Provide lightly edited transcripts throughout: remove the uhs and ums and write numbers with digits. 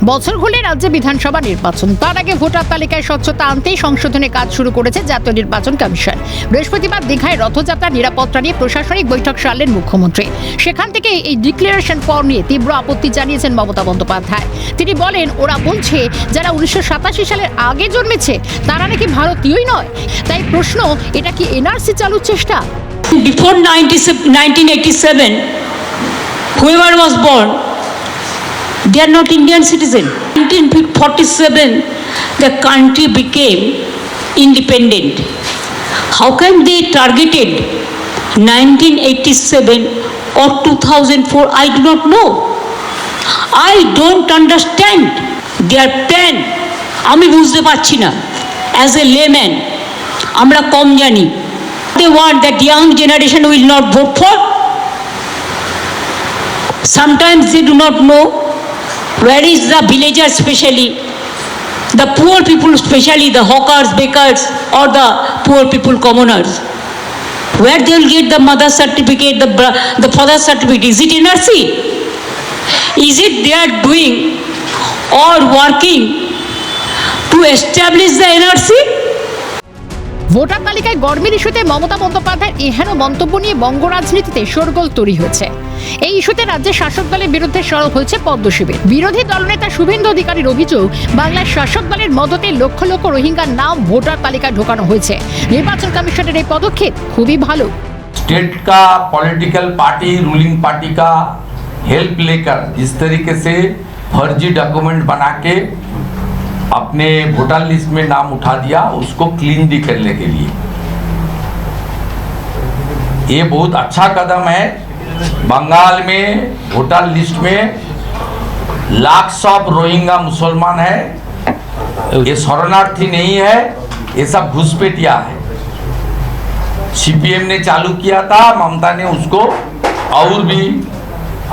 বছর ঘুরলে রাজ্যে বিধানসভা নির্বাচন, তার আগে ভোটার তালিকায় স্বচ্ছতা আনতেই সংশোধনের কাজ শুরু করেছে জাতীয় নির্বাচন কমিশন। বৃহস্পতিবার দীঘায় রথযাত্রা নিরাপত্তা নিয়ে প্রশাসনিক বৈঠক সারলেন মুখ্যমন্ত্রী। সেখান থেকে এই ডিক্লারেশন ফর নিয়ে তীব্র আপত্তি জানিয়েছেন মমতা বন্দ্যোপাধ্যায়। তিনি বলেন, ওরা বলছে যারা 1987 সালের আগে জন্মেছে তারা নাকি ভারতীয়ই নয়। তাই প্রশ্ন, এটা কি এনআরসি চালুর চেষ্টা? Before 1987, whoever was born, they are not Indian citizen. 1947, the country became independent. How come they targeted 1987 or 2004? I do not know. I don't understand their plan. আমি বুঝতে পারছি না। As a layman, আমরা কম জানি। They want that young generation will not vote for. Sometimes they do not know where is the villagers, especially the poor people, especially the hawkers, bakers, or the poor people, commoners. Where they will get the mother certificate, the father certificate? Is it NRC? Is it they are doing or working to establish the NRC? Voter তালিকায় গরমিল ইস্যুতে মমতা বন্দ্যোপাধ্যায়ের এহেন মন্তব্য নিয়ে বঙ্গ রাজনীতিতে শোরগোল তৈরি হয়েছে। এই ইস্যুতে রাজ্যের শাসক দলের বিরুদ্ধে সরব হয়েছে পদ্ম শিবির। বিরোধী দলনেতা শুভেন্দু অধিকারীর অভিযোগ, বাংলার শাসক দলের মদতে লক্ষ লক্ষ রোহিঙ্গার নাম ভোটার তালিকায় ঢোকানো হয়েছে। নির্বাচন কমিশনের এই পদক্ষেপ খুবই ভালো। स्टेट का पॉलिटिकल पार्टी, रूलिंग पार्टी का हेल्प लेकर जिस तरीके से फर्जी डॉक्यूमेंट बना के अपने वोटर लिस्ट में नाम उठा दिया, उसको क्लीन डी करने के लिए ये बहुत अच्छा कदम है। बंगाल में वोटर लिस्ट में लाख्स ऑफ रोहिंगा मुसलमान है, ये शरणार्थी नहीं है, ये सब घुसपैठिया है। सीपीएम ने चालू किया था, ममता ने उसको और भी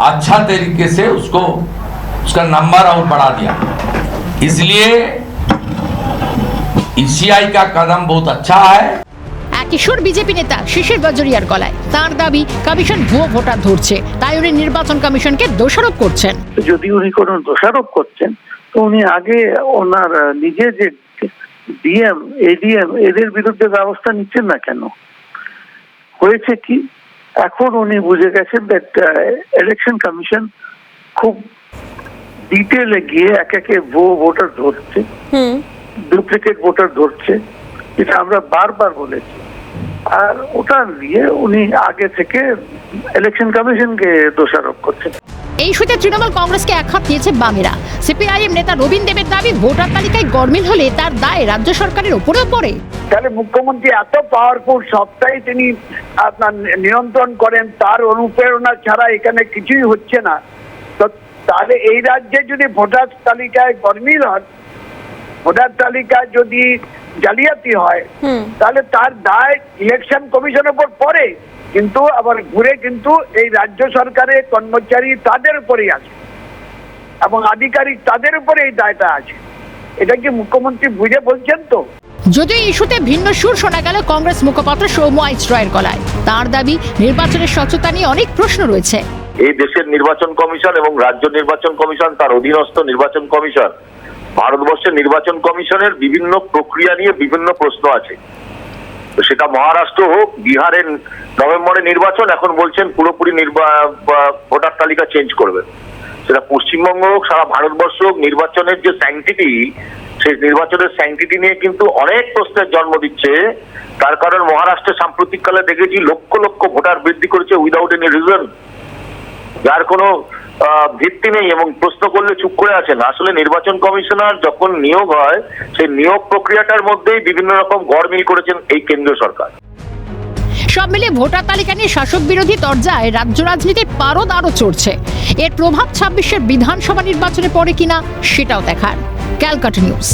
अच्छा तरीके से उसका नंबर और बढ़ा दिया। इसलिए ईसीआई का कदम बहुत अच्छा है। কিশোর বিজেপি নেতা শিশির বাজরিয়ার গলায়, তার দাবি কমিশন ভুয়ো ভোটার ধরছে, তাই উনি নির্বাচন কমিশনকে দোষারোপ করছেন। যদি উনি কোনো দোষারোপ করছেন তো উনি আগে ওনার নিজে যে ডিএম, এডিএম এদের বিরুদ্ধে ব্যবস্থা নিচ্ছেন না কেন? হয়েছে কি, এখন উনি বুঝে গেছেন দ্যাট ইলেকশন কমিশন খুব ডিটেলে গিয়ে একে ভুয়ো ভোটার ধরছে, ডুপ্লিকেট ভোটার ধরছে। এটা আমরা বারবার বলেছি। আর ওটা নিয়ে উনি আগে থেকে ইলেকশন কমিশনকে দোষারোপ করছেন। এই ইস্যুতে তৃণমূল কংগ্রেসকে একহাত দিয়েছে বামেরা। সিপিআইএম নেতা রবীন দেবের দাবি, ভোটার তালিকায় গরমিল হলে তার দায় রাজ্য সরকারের উপরেও পড়ে। তাহলে মুখ্যমন্ত্রী এত পাওয়ারফুল, সবটাই তিনি আপনার নিয়ন্ত্রণ করেন, তার অনুপ্রেরণা ছাড়া এখানে কিছুই হচ্ছে না। তো তাহলে এই রাজ্যে যদি ভোটার তালিকায় গরমিল হয়, ভোটার তালিকায় যদি জালিয়াতি হয়, তাহলে তার দায় ইলেকশন কমিশনের উপর পড়ে, কিন্তু আবার ঘুরে কিন্তু এই রাজ্য সরকারের কর্মচারী তাদের উপরেই আছে এবং আধিকারিক তাদের উপরে এই দায়টা আছে। এটা কি মুখ্যমন্ত্রী বুঝে বলছেন? তো যদিও ইস্যুতে ভিন্ন সুর শোনা গেল কংগ্রেস মুখপাত্র সৌম্য আইচ রায়ের গলায়। তার দাবি, নির্বাচনের স্বচ্ছতা নিয়ে অনেক প্রশ্ন রয়েছে। এই দেশের নির্বাচন কমিশন এবং রাজ্য নির্বাচন কমিশন, তার অধীনস্থ নির্বাচন কমিশন, ভারতবর্ষের নির্বাচন কমিশনের বিভিন্ন প্রক্রিয়া নিয়ে বিভিন্ন প্রশ্ন আছে। সেটা মহারাষ্ট্র হোক, বিহারের নভেম্বরে নির্বাচন, এখন বলছেন পুরোপুরি ভোটার তালিকা চেঞ্জ করবেন। সেটা পশ্চিমবঙ্গ হোক, সারা ভারতবর্ষ হোক, নির্বাচনের যে স্যাংটিটি, সেই নির্বাচনের স্যাংটিটি নিয়ে কিন্তু অনেক প্রশ্নের জন্ম দিচ্ছে। তার কারণ মহারাষ্ট্রে সাম্প্রতিককালে দেখেছি লক্ষ লক্ষ ভোটার বৃদ্ধি করেছে উইদাউট এনি রিজন, যার কোনো ভিত্তি নেই, এবং প্রশ্ন করলে চুপ করে আছেন। আসলে নির্বাচন কমিশনার যখন নিয়োগ হয়, সেই নিয়োগ প্রক্রিয়াটার মধ্যেই বিভিন্ন রকম গড়মিল করেছেন এই কেন্দ্রীয় সরকার। সব মিলিয়ে ভোটার তালিকা নিয়ে শাসক বিরোধী তরজায় রাজ্য রাজনীতির পারদ আরো চড়ছে। এর প্রভাব 26-এর বিধানসভা নির্বাচনে পড়ে কিনা সেটাও দেখার। ক্যালকাটা নিউজ।